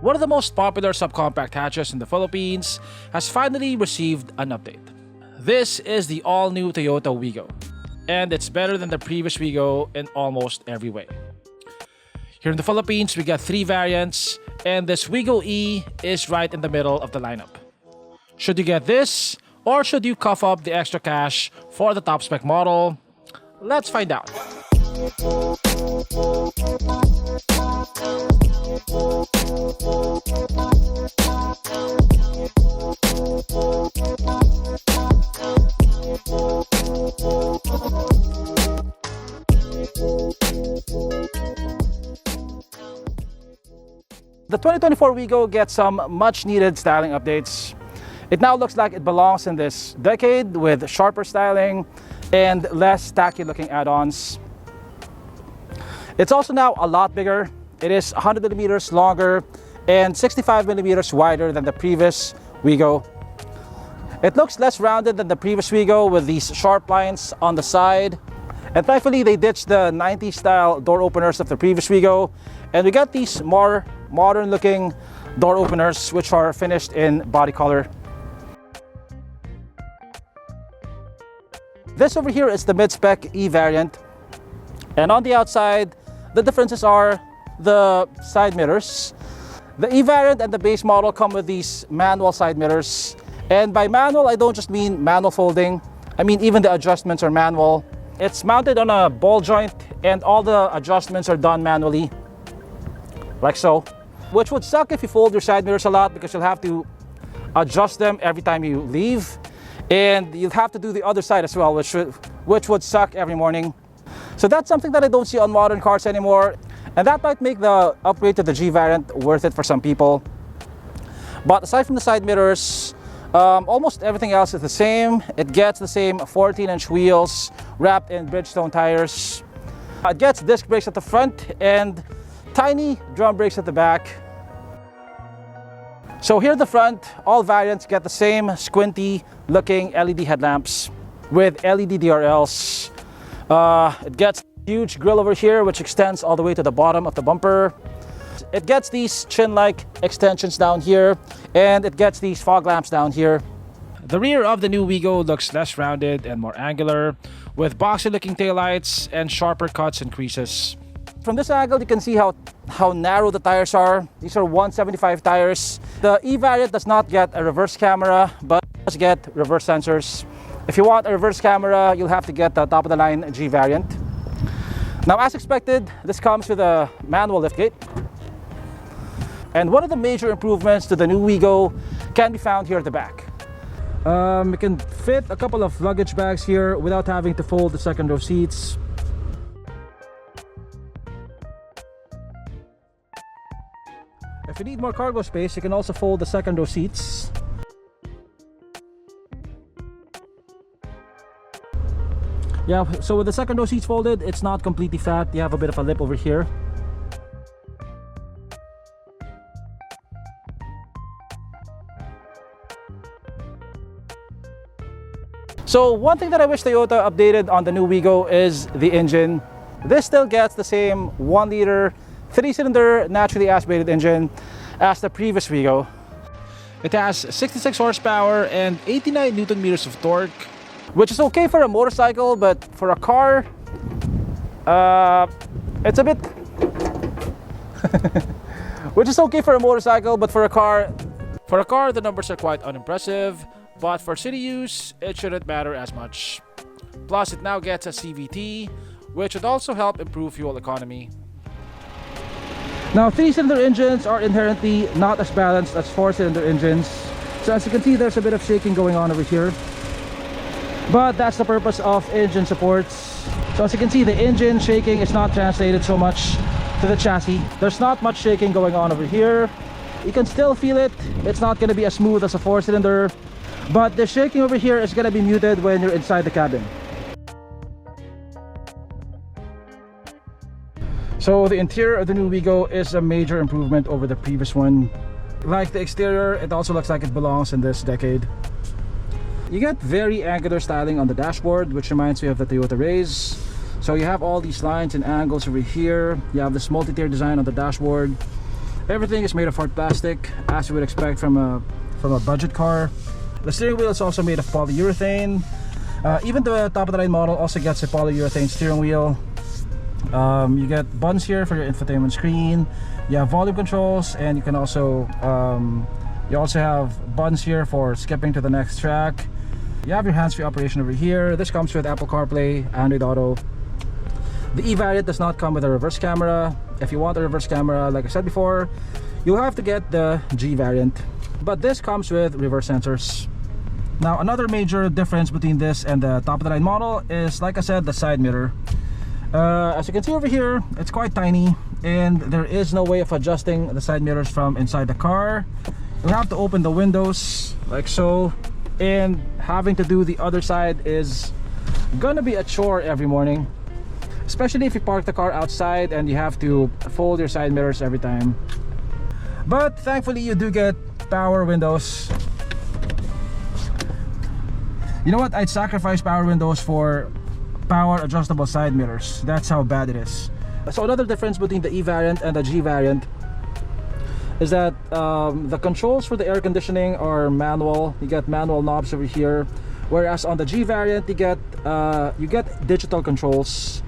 One of the most popular subcompact hatches in the Philippines has finally received an update. This is the all-new Toyota Wigo, and it's better than the previous Wigo in almost every way. Here in the Philippines, we got 3 variants, and this Wigo E is right in the middle of the lineup. Should you get this, or should you cough up the extra cash for the top spec model? Let's find out. The 2024 Wigo gets some much needed styling updates. It now looks like it belongs in this decade with sharper styling and less tacky looking add-ons. It's also now a lot bigger. It is 100 millimeters longer and 65 millimeters wider than the previous Wigo. It looks less rounded than the previous Wigo with these sharp lines on the side. And thankfully they ditched the 90s style door openers of the previous Wigo, and we got these more modern looking door openers which are finished in body color. This over here is the mid-spec E variant, and on the outside the differences are the side mirrors. The E variant and the base model come with these manual side mirrors, and by manual I don't just mean manual folding, I mean even the adjustments are manual. It's mounted on a ball joint and all the adjustments are done manually, like so, which would suck if you fold your side mirrors a lot because you'll have to adjust them every time you leave, and you'll have to do the other side as well, which would suck every morning. So that's something that I don't see on modern cars anymore, and that might make the upgrade to the G variant worth it for some people. But aside from the side mirrors, almost everything else is the same. It gets the same 14-inch wheels wrapped in Bridgestone tires. It gets disc brakes at the front and tiny drum brakes at the back. So here at the front, all variants get the same squinty looking LED headlamps with LED DRLs. It gets a huge grille over here which extends all the way to the bottom of the bumper. It gets these chin-like extensions down here, and it gets these fog lamps down here. The rear of the new Wigo looks less rounded and more angular, with boxy-looking taillights and sharper cuts and creases. From this angle, you can see how narrow the tires are. These are 175 tires. The E variant does not get a reverse camera, but does get reverse sensors. If you want a reverse camera, you'll have to get the top-of-the-line G variant. Now, as expected, this comes with a manual liftgate. And one of the major improvements to the new Wigo can be found here at the back. You can fit a couple of luggage bags here without having to fold the second row seats. If you need more cargo space, you can also fold the second row seats. Yeah, so with the second row seats folded, it's not completely flat. You have a bit of a lip over here. So one thing that I wish Toyota updated on the new Wigo is the engine. This still gets the same 1-liter 3-cylinder naturally aspirated engine as the previous Wigo. It has 66 horsepower and 89 Newton meters of torque, which is okay for a motorcycle, but for a car, it's a bit which is okay for a motorcycle, but for a car the numbers are quite unimpressive. But for city use, it shouldn't matter as much. Plus, it now gets a CVT, which would also help improve fuel economy. Now, 3-cylinder engines are inherently not as balanced as 4-cylinder engines. So as you can see, there's a bit of shaking going on over here. But that's the purpose of engine supports. So as you can see, the engine shaking is not translated so much to the chassis. There's not much shaking going on over here. You can still feel it. It's not going to be as smooth as a 4-cylinder. But the shaking over here is going to be muted when you're inside the cabin. So the interior of the new Wigo is a major improvement over the previous one. Like the exterior, it also looks like it belongs in this decade. You get very angular styling on the dashboard, which reminds me of the Toyota Rays. So you have all these lines and angles over here. You have this multi-tier design on the dashboard. Everything is made of hard plastic, as you would expect from a budget car. The steering wheel is also made of polyurethane. Even the top of the line model also gets a polyurethane steering wheel. You get buttons here for your infotainment screen. You have volume controls, and you can also you also have buttons here for skipping to the next track. You have your hands-free operation over here. This comes with Apple CarPlay, Android Auto. The E variant does not come with a reverse camera. If you want a reverse camera, like I said before, you'll have to get the G variant. But this comes with reverse sensors. Now, another major difference between this and the top of the line model is, like I said, the side mirror. As you can see over here, it's quite tiny, and there is no way of adjusting the side mirrors from inside the car. You'll have to open the windows like so, and having to do the other side is gonna be a chore every morning, especially if you park the car outside and you have to fold your side mirrors every time. But thankfully you do get power windows. You know what, I'd sacrifice power windows for power adjustable side mirrors. That's how bad it is. So another difference between the E variant and the G variant is that the controls for the air conditioning are manual. You get manual knobs over here, whereas on the G variant you get digital controls.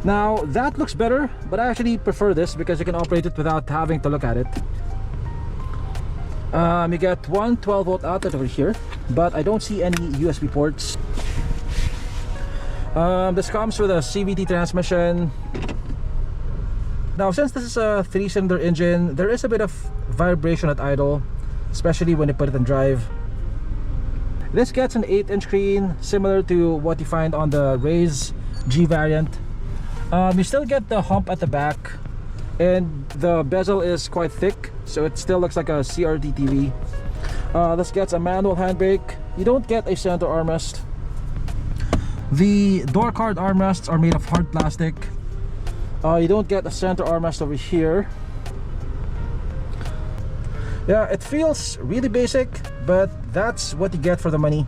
Now that looks better, but I actually prefer this because you can operate it without having to look at it. You get one 12-volt outlet over here, but I don't see any USB ports. This comes with a CVT transmission. Now, since this is a 3-cylinder engine, there is a bit of vibration at idle, especially when you put it in drive. This gets an 8-inch screen, similar to what you find on the Raise G variant. You still get the hump at the back, and the bezel is quite thick, so it still looks like a CRT TV. This gets a manual handbrake. You don't get a center armrest. The door card armrests are made of hard plastic. You don't get a center armrest over here. Yeah, it feels really basic, but that's what you get for the money.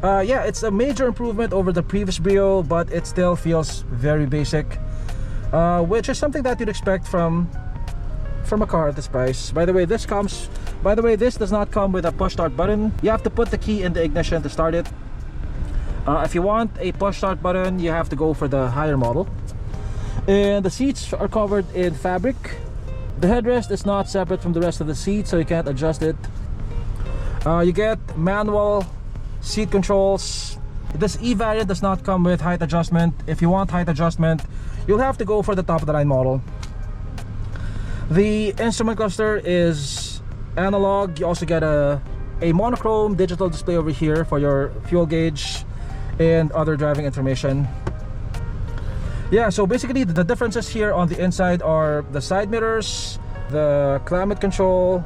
Yeah, it's a major improvement over the previous Brio, but it still feels very basic, which is something that you'd expect from a car at this price. By the way, this does not come with a push start button. You have to put the key in the ignition to start it. If you want a push start button, you have to go for the higher model. And the seats are covered in fabric. The headrest is not separate from the rest of the seat, so you can't adjust it. You get manual seat controls. This E variant does not come with height adjustment. If you want height adjustment, you'll have to go for the top of the line model. The instrument cluster is analog. You also get a monochrome digital display over here for your fuel gauge and other driving information. Yeah, so basically the differences here on the inside are the side mirrors, the climate control.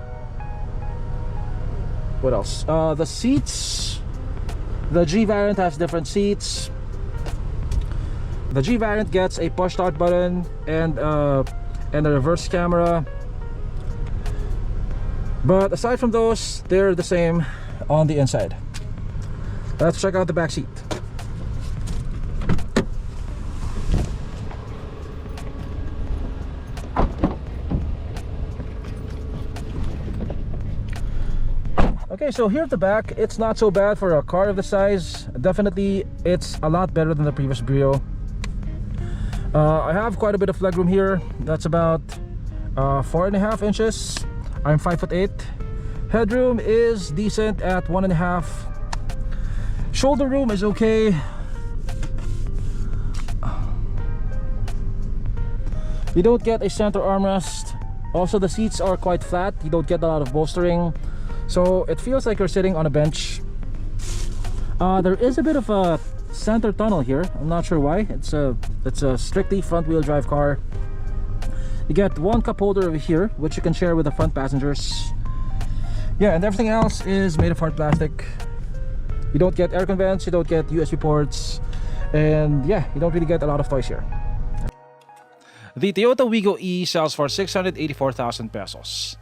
What else? The seats. The G variant has different seats. The G variant gets a push start button and a reverse camera. But aside from those, they're the same on the inside. Let's check out the back seat. Okay, so here at the back, it's not so bad for a car of this size. Definitely, it's a lot better than the previous Brio. I have quite a bit of legroom here. That's about 4.5 inches. I'm 5'8". Headroom is decent at 1.5. Shoulder room is okay. You don't get a center armrest. Also, the seats are quite flat. You don't get a lot of bolstering, so it feels like you're sitting on a bench. There is a bit of a center tunnel here. I'm not sure why. It's a strictly front wheel drive car. You get one cup holder over here, which you can share with the front passengers. Yeah, and everything else is made of hard plastic. You don't get air vents, you don't get USB ports, and yeah, you don't really get a lot of toys here. The Toyota Wigo E sells for 684,000 pesos.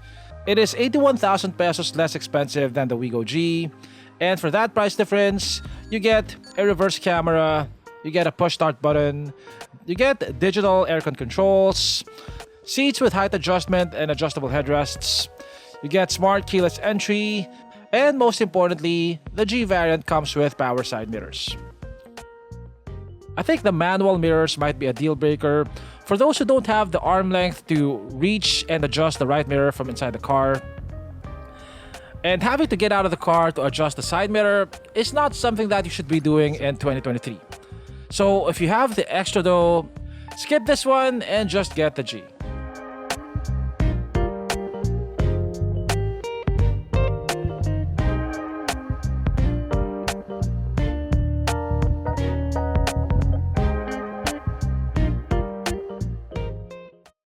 It is 81,000 pesos less expensive than the Wigo G, and for that price difference, you get a reverse camera, you get a push start button, you get digital aircon controls, Seats with height adjustment and adjustable headrests. You get smart keyless entry, and most importantly, the G variant comes with power side mirrors. I think the manual mirrors might be a deal breaker for those who don't have the arm length to reach and adjust the right mirror from inside the car. And having to get out of the car to adjust the side mirror is not something that you should be doing in 2023. So if you have the extra dough, skip this one and just get the G.